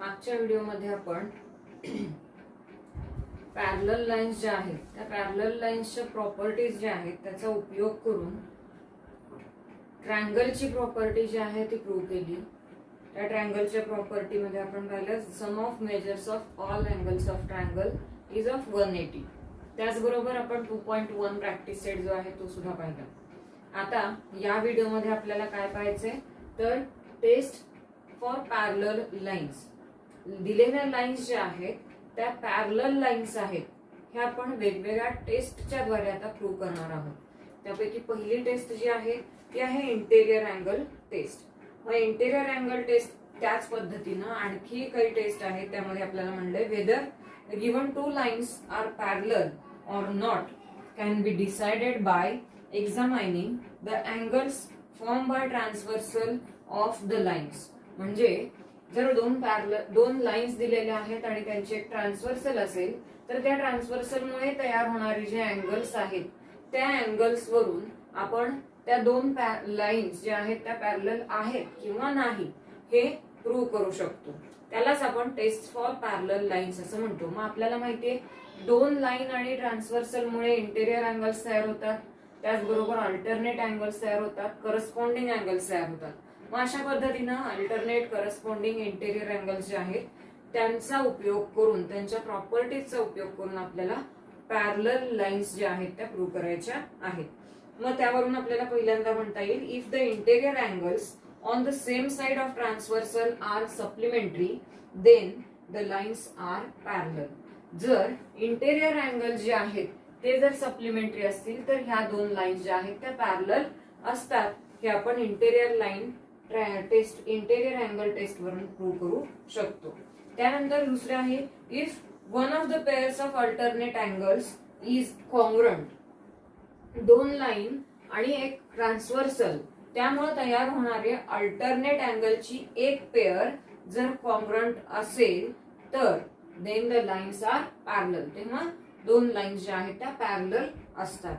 मागच्या व्हिडिओमध्ये आपण पॅरलल लाईन्स ज्या आहेत त्या पॅरलल लाईन्सच्या प्रॉपर्टीज ज्या आहेत त्याचा उपयोग करून ट्रायंगलची प्रॉपर्टी जी आहे ती प्रूव्ह केली. त्या ट्रायंगलच्या प्रॉपर्टीमध्ये आपण पाहिलं sum of measures of all angles of triangle is of 180. त्याचबरोबर आपण 2.1 प्रॅक्टिस सेट जो आहे तो सुद्धा पाहिला. आता या व्हिडिओमध्ये आपल्याला काय पाहायचंय तर टेस्ट फॉर पॅरलल लाईन्स. दिलेल्या लाईन्स ज्या आहेत त्या पॅरलल लाईन्स आहेत ह्या आपण वेगवेगळ्या टेस्टच्या द्वारे आता प्रूव्ह करणार आहोत. त्यापैकी पहिली टेस्ट जी आहे ती आहे इंटेरियर अँगल टेस्ट. मग इंटेरियर अँगल टेस्ट त्याच पद्धतीनं आणखी काही टेस्ट आहेत. त्यामध्ये आपल्याला म्हणलंय whether given two lines are parallel or not can be decided by examining the angles formed by transversal of the lines. म्हणजे जर दोन लाईन्स दिलेल्या आहेत आणि त्यांची एक ट्रान्सव्हर्सल असेल तर त्या ट्रान्सव्हर्सल मुळे तयार होणारे जे अँगल्स आहेत त्या अँगल्स वरून आपण त्या दोन लाईन्स ज्या आहेत त्या पॅरलल आहेत किंवा नाही हे प्रूव्ह करू शकतो. त्यालाच आपण टेस्ट फॉर पॅरलल लाईन्स असं म्हणतो. मग आपल्याला माहितीये दोन लाईन आणि ट्रान्सव्हर्सल मुळे इंटेरियर अँगल्स तयार होतात. त्याचबरोबर अल्टरनेट अँगल्स तयार होतात, करस्पॉन्डिंग अँगल्स तयार होतात. मग अशा पद्धतीनं अल्टरनेट करस्पॉन्डिंग इंटेरियर अँगल्स जे आहेत त्यांचा उपयोग करून त्यांच्या प्रॉपर्टीजचा उपयोग करून आपल्याला पॅरलल लाईन्स ज्या आहेत त्या प्रूव्ह करायच्या आहेत. मग त्यावरून आपल्याला पहिल्यांदा म्हणता येईल if the interior angles on the same side of transversal are supplementary then the lines are parallel. जर इंटेरियर अँगल जे आहेत ते जर सप्लिमेंटरी असतील तर ह्या दोन लाईन्स ज्या आहेत त्या पॅरलल असतात. हे आपण interior line test interior angle test वरून प्रूव्ह करू शकतो. त्यानंतर दुसरे आहे if one of the pairs of alternate angles is congruent. दोन लाईन आणि एक ट्रान्सव्हर्सल त्यामुळे तयार होणारे अल्टरनेट अँगलची एक पेअर जर कॉन्ग्रंट असेल तर then the lines are parallel. तेव्हा दोन लाईन्स ज्या आहेत त्या पॅरलल असतात.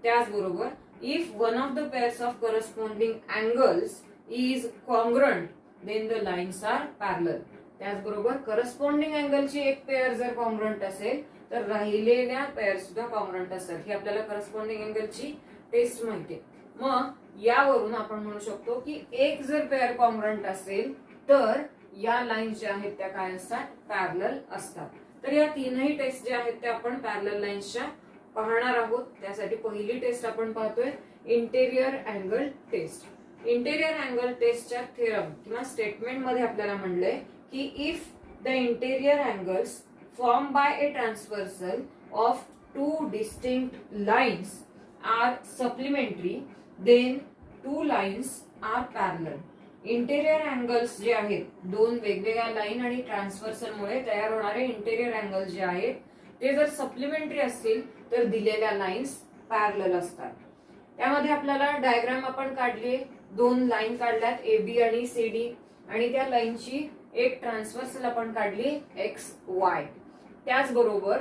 त्याचबरोबर if one of the pairs of corresponding angles is congruent then the lines are parallel. त्याचबरोबर करस्पॉन्डिंग अँगलची एक पेअर जर कॉन्ग्रंट असेल तर राहिलेल्या पेअर सुद्धा कॉन्ग्रंट असतात. ही आपल्याला करस्पॉन्डिंग अँगलची टेस्ट माहितीये. मग यावरून आपण म्हणू शकतो की एक जर पेअर कॉन्ग्रंट असेल तर या लाईन्स ज्या आहेत त्या काय असतात पॅरलल असतात. तर या तीनही टेस्ट ज्या आहेत त्या आपण पॅरलल लाईन्सच्या पाहणार आहोत. त्यासाठी पहिली टेस्ट आपण पाहतोय interior angle test. Interior angle टेस्टच्या थेरम किंवा स्टेटमेंट मध्ये आपल्याला म्हणलंय की if the interior angles form by a transversal of two distinct lines are supplementary then two lines are parallel. Interior angles जे आहेत दोन वेगवेगळ्या लाईन आणि ट्रान्सव्हर्सल मुळे तयार होणारे इंटेरियर अँगल्स जे आहेत ते जर सप्लिमेंटरी असतील तर दिलेल्या लाईन्स पॅरलल असतात. त्यामध्ये आपल्याला डायग्राम आपण काढली, दोन लाईन काढल्यात ए बी आणि सी डी आणि त्या लाईनची एक ट्रान्सव्हर्सल आपण काढली एक्स वाय. त्याचबरोबर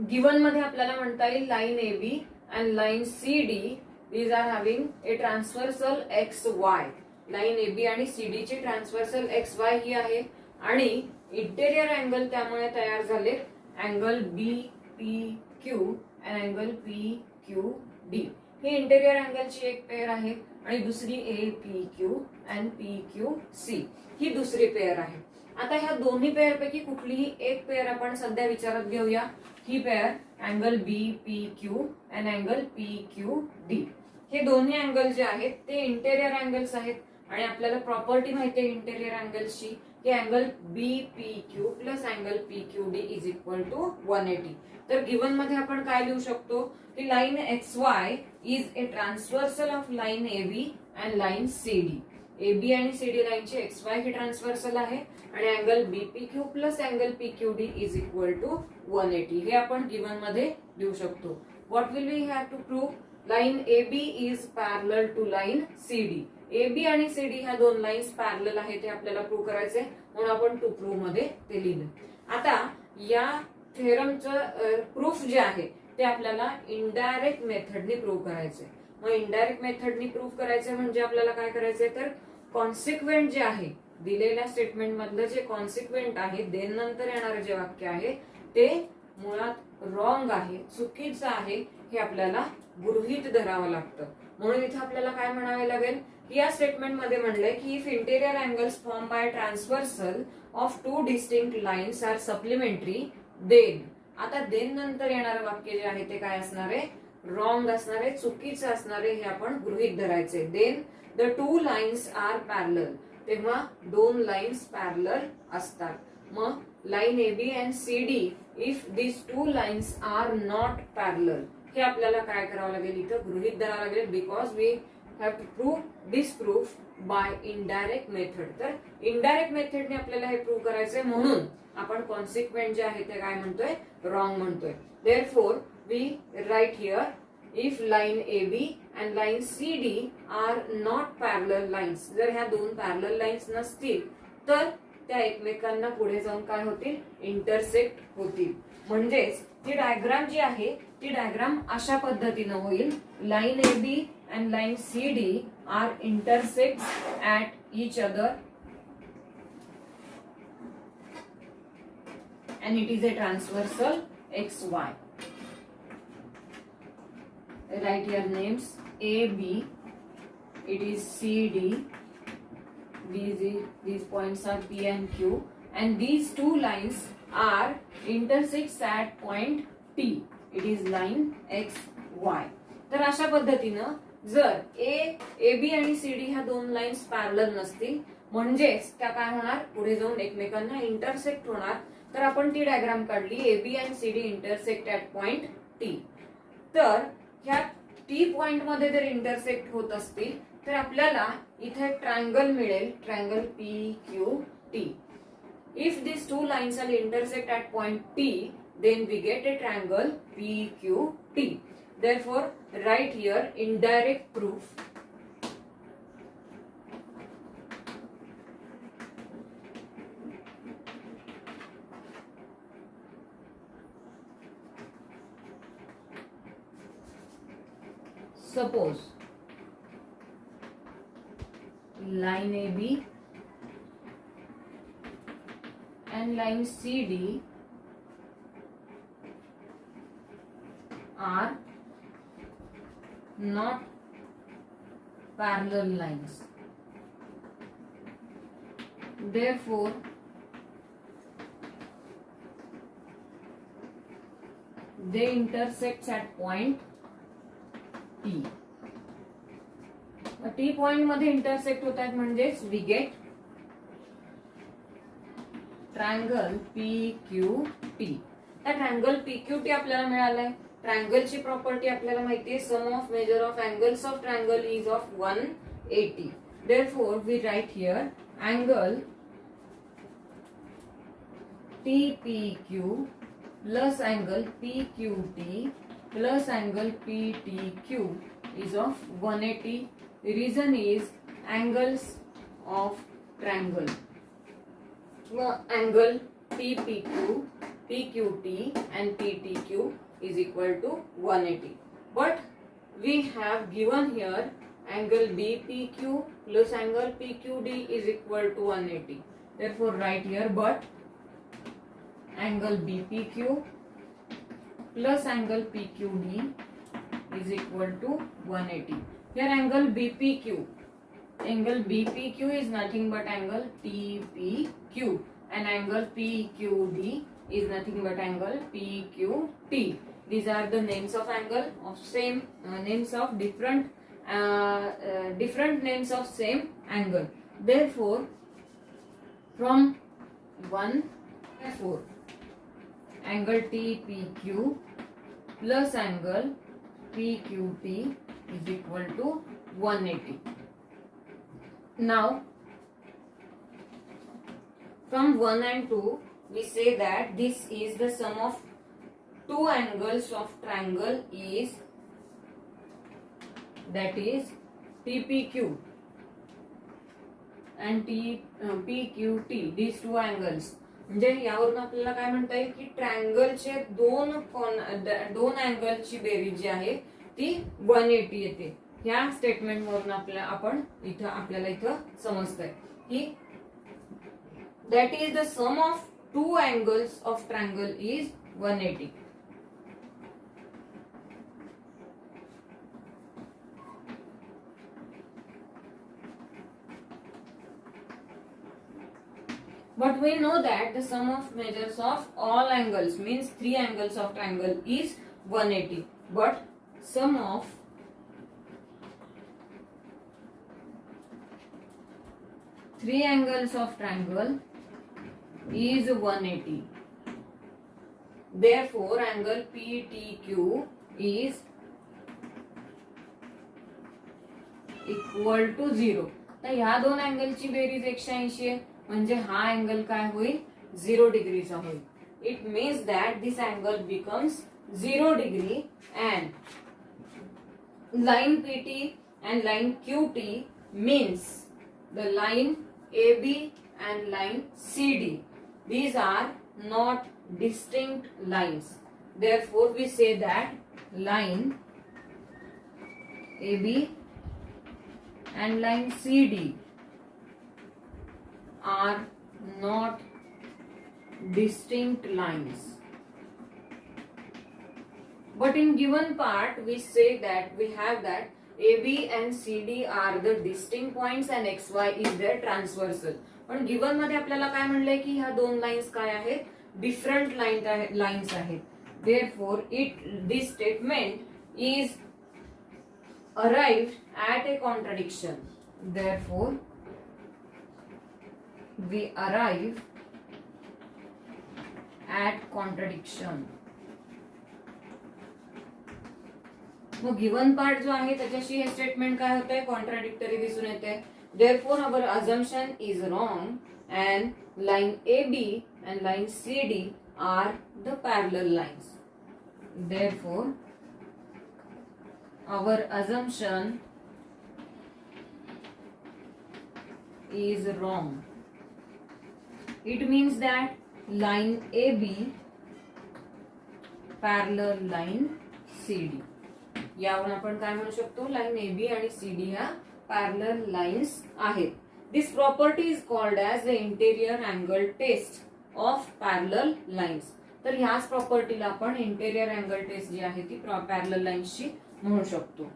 गिवन मध्ये आपल्याला म्हणता येईल line A B and line C D these are having a transversal XY. Line A B आणि सी डी ची ट्रान्सव्हर्सल XY ही आहे आणि इंटेरियर अँगल त्यामुळे तयार झाले angle B P Q and angle P Q D. ही interior अँगलची एक पेअर आहे आणि दुसरी A P Q and P Q C ही दुसरी पेअर आहे. आता ह्या दोन्ही पेअर पैकी कुठलीही एक पेअर आपण सध्या विचारात घेऊया. ही pair angle B P Q and angle P Q D. हे दोन्ही अँगल जे आहेत ते इंटेरियर अँगल्स आहेत आणि आपल्याला प्रॉपर्टी माहिती आहे इंटेरियर अँगल्सची की angle B P Q plus angle P Q D is equal to 180. तर गिवन मध्ये आपण काय लिहू शकतो की line X Y is a transversal of line A B and line C D. A B आणि सी डी लाईनची X Y ही ट्रान्सव्हर्सल आहे आणि angle B P Q plus angle P Q D is equal to 180. हे आपण given मध्ये लिहू शकतो. What will we have to prove line A B is parallel to line C D. A B आणि C D ह्या दोन lines parallel आहेत हे आपल्याला प्रूव्ह करायचे म्हणून आपण टू प्रूव्ह मध्ये ते लिहिलं. आता या थेरमचं प्रूफ जे आहे ते आपल्याला इनडायरेक्ट मेथडने प्रूव्ह करायचंय. मग इनडायरेक्ट मेथडने प्रूव्ह करायचंय म्हणजे आपल्याला काय करायचंय तर कॉन्सिक्वेंट जे आहे दिलेल्या स्टेटमेंट मधलं जे कॉन्सिक्वेंट आहे देन नंतर येणारे जे वाक्य आहे ते मुळात रॉंग आहे, चुकीचं आहे हे आपल्याला गृहीत धरावं लागतं. म्हणून इथे आपल्याला काय म्हणावे लागेल की या स्टेटमेंट मध्ये म्हणलंय की if interior angles form by transversal of two distinct lines are supplementary then. आता देन नंतर येणारं वाक्य जे आहे ते काय असणार आहे, रॉंग असणार आहे, चुकीचं असणार आहे हे आपण गृहीत धरायचे. Then the two lines are parallel, तेव्हा दोन लाईन्स पॅरलल असतात. मग line AB and CD if this two lines are not parallel, हे आपल्याला काय करावं लागेल, इथं गृहीत धरावं लागेल. Because we have to prove this proof by indirect method. तर इनडायरेक्ट मेथडने आपल्याला हे प्रूव्ह करायचंय, म्हणून आपण कॉन्सिक्वेंट जे आहे ते काय म्हणतोय, रॉंग म्हणतोय. Therefore we write here if line AB and line CD are not parallel lines, जर ह्या दोन पॅरलल लाईन्स नसतील तर त्या एकमेकांना पुढे जाऊन काय होतील, इंटरसेक्ट होतील. म्हणजेच ही डायग्राम जी आहे ती डायग्राम अशा पद्धतीनं होईल. Line AB and line CD are intersect at each other and it is a transversal XY. Write your names. AB, it is CD. These points are P and Q, and these two lines are intersects at point T. It is line XY. तर अशा पद्धतीनं जर AB आणि CD ह्या दोन lines parallel नसतील म्हणजेच त्या काय होणार, पुढे जाऊन एकमेकांना इंटरसेक्ट होणार. तर आपण ती डायग्राम काढली, AB and CD intersect at point T. तर ह्या T पॉइंट मध्ये जर इंटरसेक्ट होत असतील तर आपल्याला इथे ट्रायंगल मिळेल, triangle PQT. If this two lines are intersect at point T, then we get a triangle PQT. Therefore, write here indirect proof. Suppose line AB and line CD are not parallel lines. Therefore, they intersect at point T. T point मध्ये intersect होत आहेत म्हणजेच we get triangle PQT. त्या triangle PQT आपल्याला मिळालाय. ट्रायंगलची property आपल्याला माहिती आहे, sum of measure of angles of triangle is of 180. Therefore we write here angle TPQ plus angle PQT plus angle PTQ is of 180. The reason is angles of triangle. Angle TPQ, PQT and PTQ is equal to 180. But we have given here angle BPQ plus angle PQD is equal to 180. Therefore write here but angle BPQ plus angle PQD is equal to 180. Here angle BPQ is nothing but angle TPQ and angle PQD is nothing but angle PQT. These are the names of angle of same names of different names of same angle. Therefore, from 1 to 4 angle TPQ plus angle PQT is equal to 180. Now, from 1 and 2, we say that this is the sum of two angles of triangle is, that is TPQ and PQT, these two angles. म्हणजे यावरून आपल्याला काय म्हणता येईल की ट्रायंगलचे दोन अँगलची बेरीज जी आहे ती 180 येते. ह्या स्टेटमेंट वरून आपल्याला इथं समजतंय की that is the sum of two angles of triangle is 180. But we know that the sum of measures of all angles means three angles of triangle is 180. But sum of three angles of triangle is 180. Therefore, angle PTQ is equal to 0. तर ह्या दोन अँगलची बेरीज 180 आहे, म्हणजे हा angle काय होईल 0 डिग्रीचा होईल. It means that this angle becomes 0 degree and line PT and line QT means the line AB and line CD. These are not distinct lines. Therefore, we say that line AB and line CD are not distinct lines. But in given part, we say that we have that AB and CD are the distinct points and XY is their transversal. पण given मध्ये आपल्याला काय म्हणलंय की ह्या दोन lines काय आहेत, different lines आहेत. Therefore, this statement is arrived at a contradiction. Therefore, we arrive at contradiction. मग गिवन पार्ट जो आहे त्याच्याशी हे स्टेटमेंट काय होतंय, कॉन्ट्राडिक्टरी दिसून येते. Therefore, our assumption is wrong and line AB and line CD are the parallel lines. Therefore, our assumption is wrong. It means that line AB parallel line CD. यावरून आपण काय म्हणू शकतो, लाइन AB आणि CD ह्या parallel lines आहेत. This property is called as the interior angle test of parallel lines. तर ह्याच प्रॉपर्टीला आपण इंटेरियर अँगल टेस्ट जी आहे ती पॅरलल लाइन्सची म्हणू शकतो.